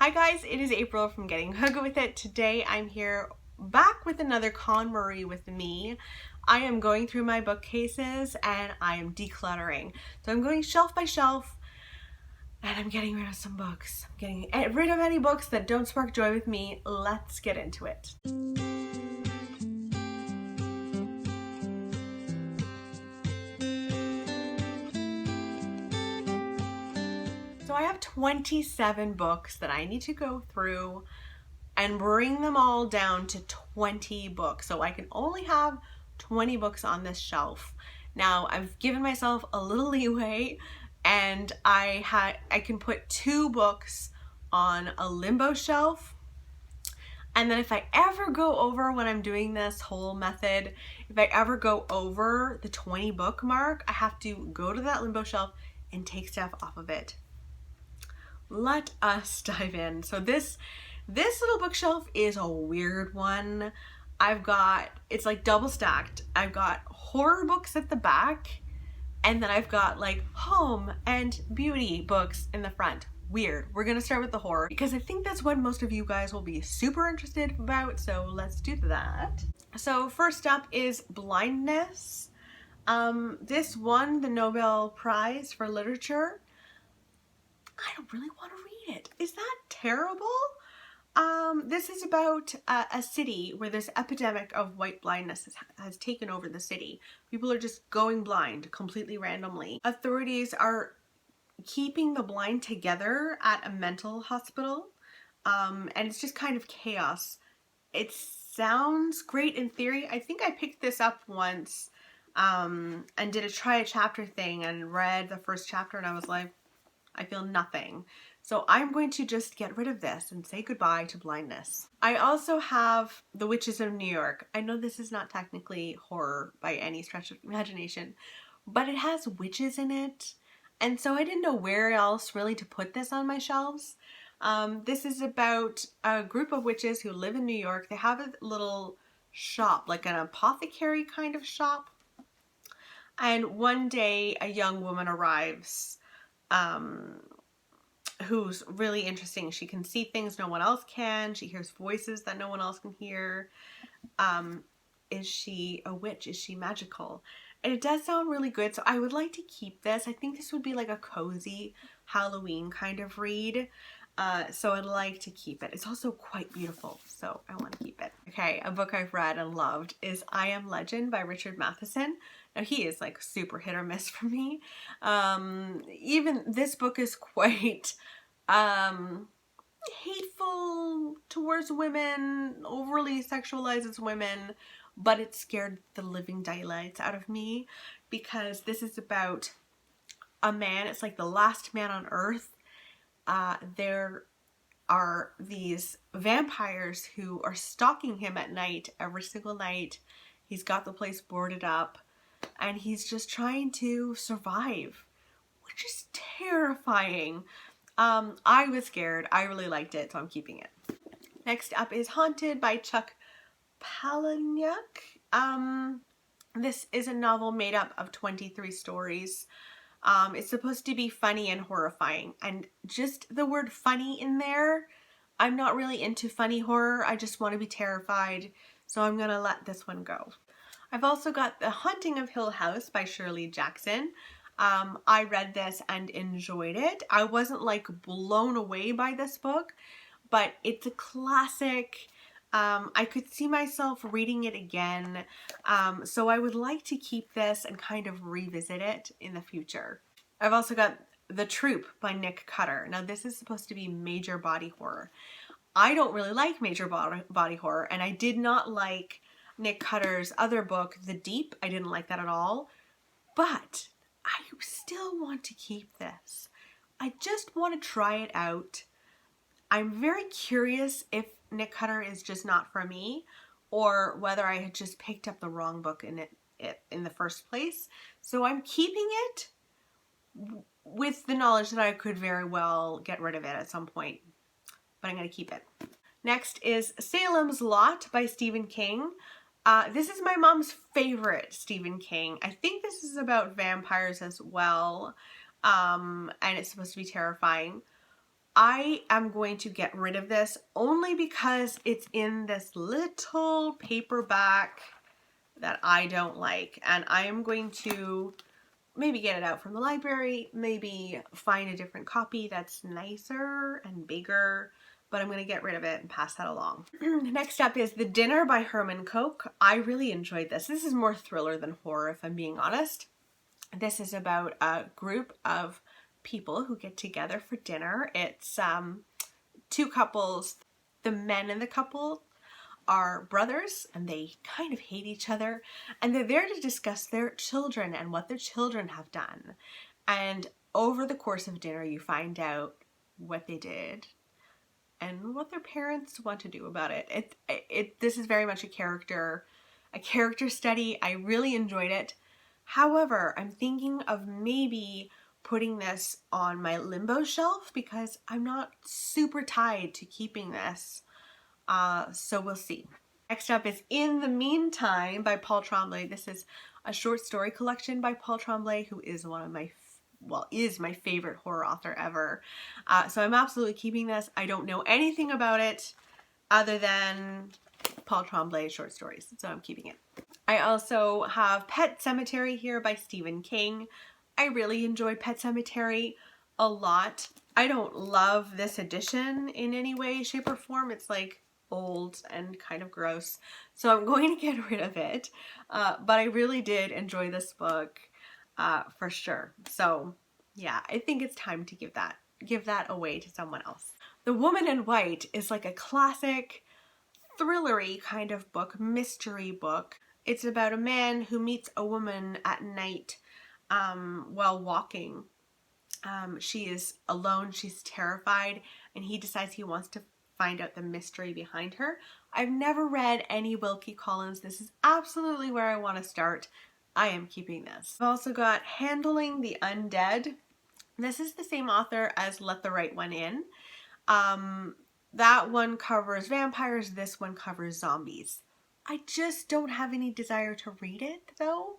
Hi guys, it is April from Getting Hooked with It. Today I'm here back with another KonMari with me. I am going through my bookcases and I am decluttering. So I'm going shelf by shelf and I'm getting rid of some books. I'm getting rid of any books that don't spark joy with me. Let's get into it. So I have 27 books that I need to go through and bring them all down to 20 books. So I can only have 20 books on this shelf. Now I've given myself a little leeway and I can put 2 books on a limbo shelf. And then if I ever go over, when I'm doing this whole method, if I ever go over the 20 book mark, I have to go to that limbo shelf and take stuff off of it. Let us dive in. So this little bookshelf is a weird one. It's like double stacked. I've got horror books at the back, and then I've got like home and beauty books in the front. Weird. We're gonna start with the horror because I think that's what most of you guys will be super interested about, so let's do that. So first up is Blindness. This won the Nobel Prize for Literature. I don't really want to read it. Is that terrible? This is about a city where this epidemic of white blindness has taken over the city. People are just going blind completely randomly. Authorities are keeping the blind together at a mental hospital, and it's just kind of chaos. It sounds great in theory. I think I picked this up once and did a try a chapter thing and read the first chapter and I was like, I feel nothing. So I'm going to just get rid of this and say goodbye to blindness. I also have The Witches of New York. I know this is not technically horror by any stretch of imagination, but it has witches in it. And so I didn't know where else really to put this on my shelves. This is about a group of witches who live in New York. They have a little shop, like an apothecary kind of shop. And one day a young woman arrives who's really interesting. She can see things no one else can. She hears voices that no one else can hear. Is she a witch? Is she magical? And it does sound really good, so I would like to keep this. I think this would be like a cozy Halloween kind of read. So I'd like to keep it. It's also quite beautiful, so I want to keep it. Okay, a book I've read and loved is I Am Legend by Richard Matheson. Now he is like super hit or miss for me. Even this book is quite hateful towards women, overly sexualizes women, but it scared the living daylights out of me because this is about a man. It's like the last man on earth. There are these vampires who are stalking him at night, every single night. He's got the place boarded up and he's just trying to survive, which is terrifying. I was scared. I really liked it, so I'm keeping it. Next up is Haunted by Chuck Palahniuk. This is a novel made up of 23 stories. It's supposed to be funny and horrifying, and just the word funny in there, I'm not really into funny horror. I just want to be terrified, so I'm gonna let this one go. I've also got The Haunting of Hill House by Shirley Jackson. I read this and enjoyed it. I wasn't like blown away by this book, but it's a classic. I could see myself reading it again, so I would like to keep this and kind of revisit it in the future. I've also got The Troop by Nick Cutter. Now this is supposed to be major body horror. I don't really like major body horror, and I did not like Nick Cutter's other book, The Deep. I didn't like that at all, but I still want to keep this. I just want to try it out. I'm very curious if Nick Cutter is just not for me, or whether I had just picked up the wrong book in the first place. So I'm keeping it with the knowledge that I could very well get rid of it at some point, but I'm going to keep it. Next is Salem's Lot by Stephen King. This is my mom's favorite Stephen King. I think this is about vampires as well, and it's supposed to be terrifying. I am going to get rid of this only because it's in this little paperback that I don't like. And I am going to maybe get it out from the library, maybe find a different copy that's nicer and bigger, but I'm going to get rid of it and pass that along. Next up is The Dinner by Herman Koch. I really enjoyed this. This is more thriller than horror, if I'm being honest. This is about a group of people who get together for dinner. It's two couples. The men in the couple are brothers and they kind of hate each other, and they're there to discuss their children and what their children have done. And over the course of dinner you find out what they did and what their parents want to do about it. This is very much a character study. I really enjoyed it. However, I'm thinking of maybe putting this on my limbo shelf because I'm not super tied to keeping this. So we'll see. Next up is In the Meantime by Paul Tremblay. This is a short story collection by Paul Tremblay, who is one of my is my favorite horror author ever. So I'm absolutely keeping this. I don't know anything about it other than Paul Tremblay short stories, so I'm keeping it. I also have Pet Sematary here by Stephen King. I really enjoyed Pet Sematary a lot. I don't love this edition in any way, shape, or form. It's like old and kind of gross, so I'm going to get rid of it. But I really did enjoy this book for sure. So yeah, I think it's time to give that away to someone else. The Woman in White is like a classic thrillery kind of book, mystery book. It's about a man who meets a woman at night while walking. She is alone, she's terrified, and he decides he wants to find out the mystery behind her. I've never read any Wilkie Collins. This is absolutely where I want to start. I am keeping this. I've also got Handling the Undead. This is the same author as Let the Right One In. That one covers vampires, this one covers zombies. I just don't have any desire to read it though.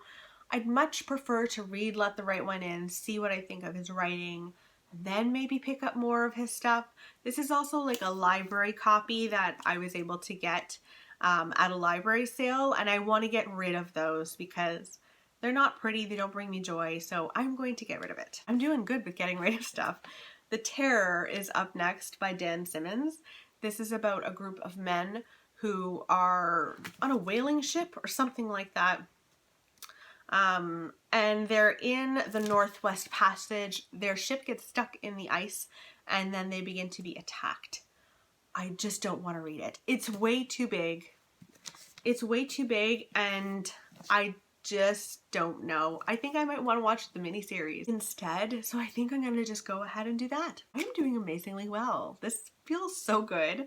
I'd much prefer to read Let the Right One In, see what I think of his writing, then maybe pick up more of his stuff. This is also like a library copy that I was able to get at a library sale, and I want to get rid of those because they're not pretty, they don't bring me joy, so I'm going to get rid of it. I'm doing good with getting rid of stuff. The Terror is up next by Dan Simmons. This is about a group of men who are on a whaling ship or something like that. And they're in the Northwest Passage. Their ship gets stuck in the ice and then they begin to be attacked. I just don't want to read it. It's way too big. It's way too big and I just don't know. I think I might want to watch the miniseries instead, so I think I'm going to just go ahead and do that. I'm doing amazingly well. This feels so good.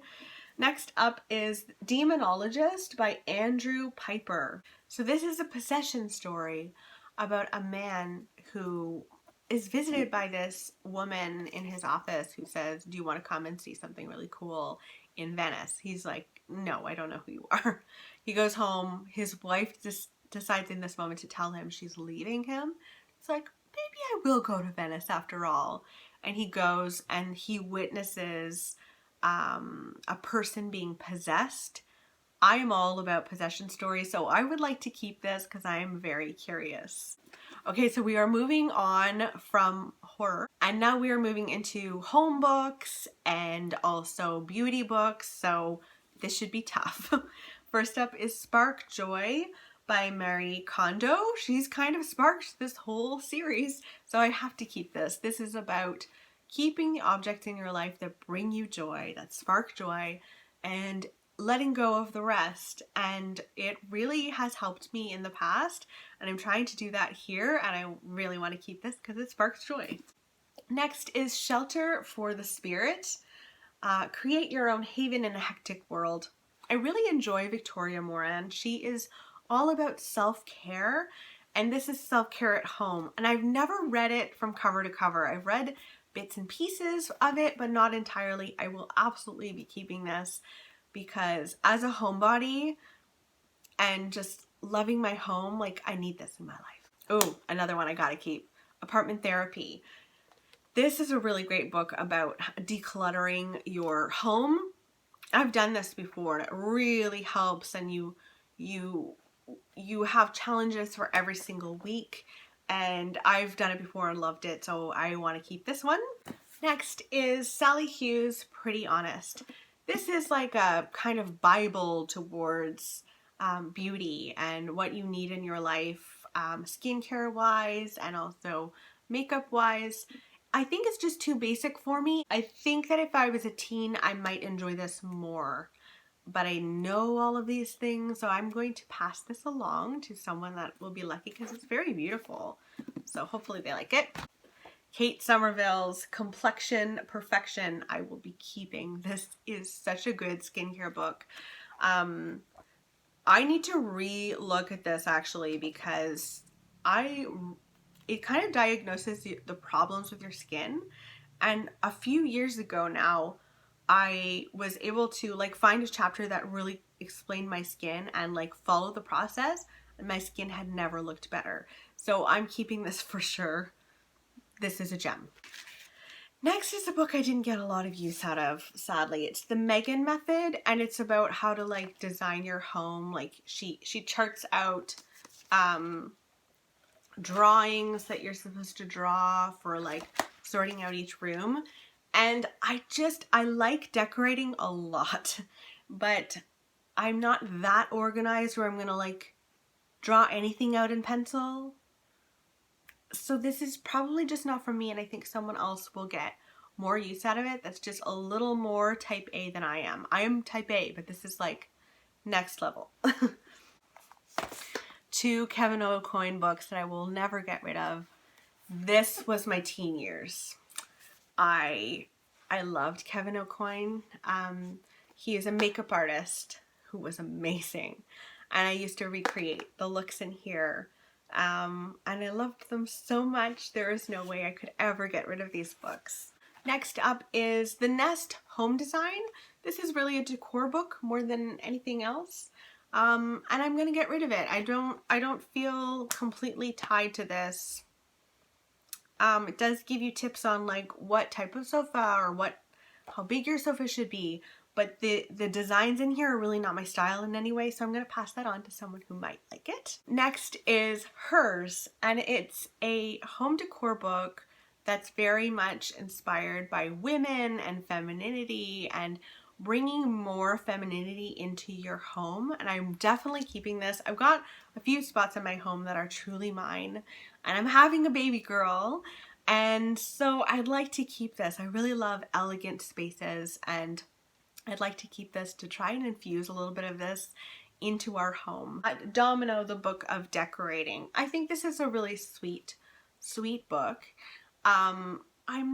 Next up is Demonologist by Andrew Piper. So this is a possession story about a man who is visited by this woman in his office who says, "Do you want to come and see something really cool in Venice?" He's like, "No, I don't know who you are." He goes home. His wife just decides in this moment to tell him she's leaving him. It's like, maybe I will go to Venice after all. And he goes and he witnesses a person being possessed. I am all about possession stories, so I would like to keep this because I am very curious. Okay, so we are moving on from horror, and now we are moving into home books and also beauty books, so this should be tough. First up is Spark Joy by Marie Kondo. She's kind of sparked this whole series, so I have to keep this. This is about keeping the objects in your life that bring you joy, that spark joy, and letting go of the rest. And it really has helped me in the past, and I'm trying to do that here, and I really want to keep this because it sparks joy. Next is Shelter for the Spirit. Create your own haven in a hectic world. I really enjoy Victoria Moran. She is all about self-care, and this is self-care at home, and I've never read it from cover to cover. I've read bits and pieces of it, but not entirely. I will absolutely be keeping this because as a homebody and just loving my home, like I need this in my life. Oh, another one I gotta keep. Apartment Therapy. This is a really great book about decluttering your home. I've done this before and it really helps, and you have challenges for every single week, and I've done it before and loved it, so I want to keep this one. Next is Sally Hughes' Pretty Honest. This is like a kind of Bible towards beauty and what you need in your life, skincare wise and also makeup wise. I think it's just too basic for me. I think that if I was a teen, I might enjoy this more. But I know all of these things, so I'm going to pass this along to someone that will be lucky because it's very beautiful. So hopefully they like it. Kate Somerville's Complexion Perfection, I will be keeping. This is such a good skincare book. I need to re-look at this actually, because it kind of diagnoses the problems with your skin. And a few years ago now, I was able to like find a chapter that really explained my skin and like follow the process, and my skin had never looked better. So I'm keeping this for sure. This is a gem. Next is a book I didn't get a lot of use out of, sadly. It's the Megan Method, and it's about how to like design your home. Like she charts out drawings that you're supposed to draw for like sorting out each room. And I like decorating a lot, but I'm not that organized where I'm gonna like draw anything out in pencil. So this is probably just not for me, and I think someone else will get more use out of it that's just a little more type A than I am. I am type A, but this is like next level. 2 Kevin Aucoin books that I will never get rid of. This was my teen years. I loved Kevin Aucoin. He is a makeup artist who was amazing, and I used to recreate the looks in here. And I loved them so much. There is no way I could ever get rid of these books. Next up is The Nest Home Design. This is really a decor book more than anything else. And I'm gonna get rid of it. I don't feel completely tied to this. It does give you tips on like what type of sofa or how big your sofa should be. But the designs in here are really not my style in any way, so I'm going to pass that on to someone who might like it. Next is Hers, and it's a home decor book that's very much inspired by women and femininity and bringing more femininity into your home. And I'm definitely keeping this. I've got a few spots in my home that are truly mine, and I'm having a baby girl, and so I'd like to keep this. I really love elegant spaces, and I'd like to keep this to try and infuse a little bit of this into our home. Domino, the Book of Decorating. I think this is a really sweet book. I'm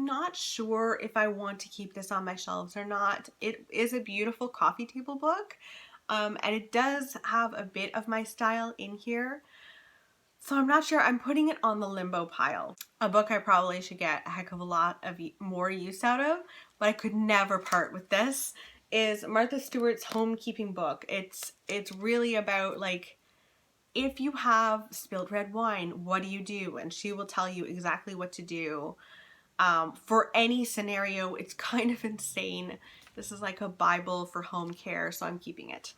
not sure if I want to keep this on my shelves or not. It is a beautiful coffee table book, and it does have a bit of my style in here. So I'm not sure. I'm putting it on the limbo pile. A book I probably should get a heck of a lot of more use out of, but I could never part with this, is Martha Stewart's Homekeeping book. It's really about like, if you have spilled red wine, what do you do? And she will tell you exactly what to do for any scenario. It's kind of insane. This is like a Bible for home care, so I'm keeping it.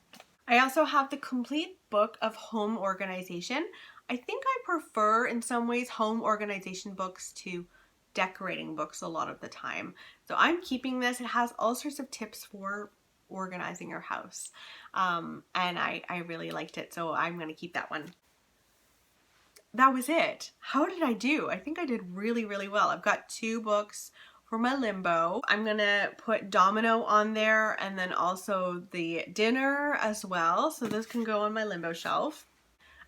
I also have the Complete Book of Home Organization. I think I prefer in some ways home organization books to decorating books a lot of the time. So I'm keeping this. It has all sorts of tips for organizing your house. And I really liked it, so I'm going to keep that one. That was it. How did I do? I think I did really, really well. I've got 2 books for my limbo. I'm gonna put Domino on there, and then also the dinner as well, so this can go on my limbo shelf.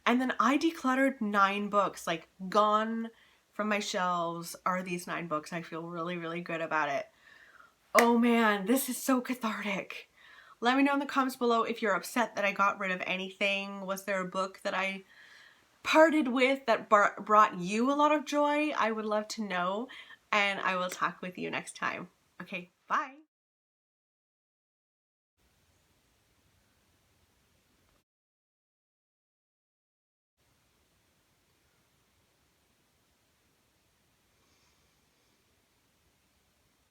And then I decluttered 9 books, like gone from my shelves are these 9 books. I feel really, really good about it. Oh man, this is so cathartic. Let me know in the comments below if you're upset that I got rid of anything. Was there a book that I parted with that brought you a lot of joy? I would love to know, and I will talk with you next time. Okay, bye.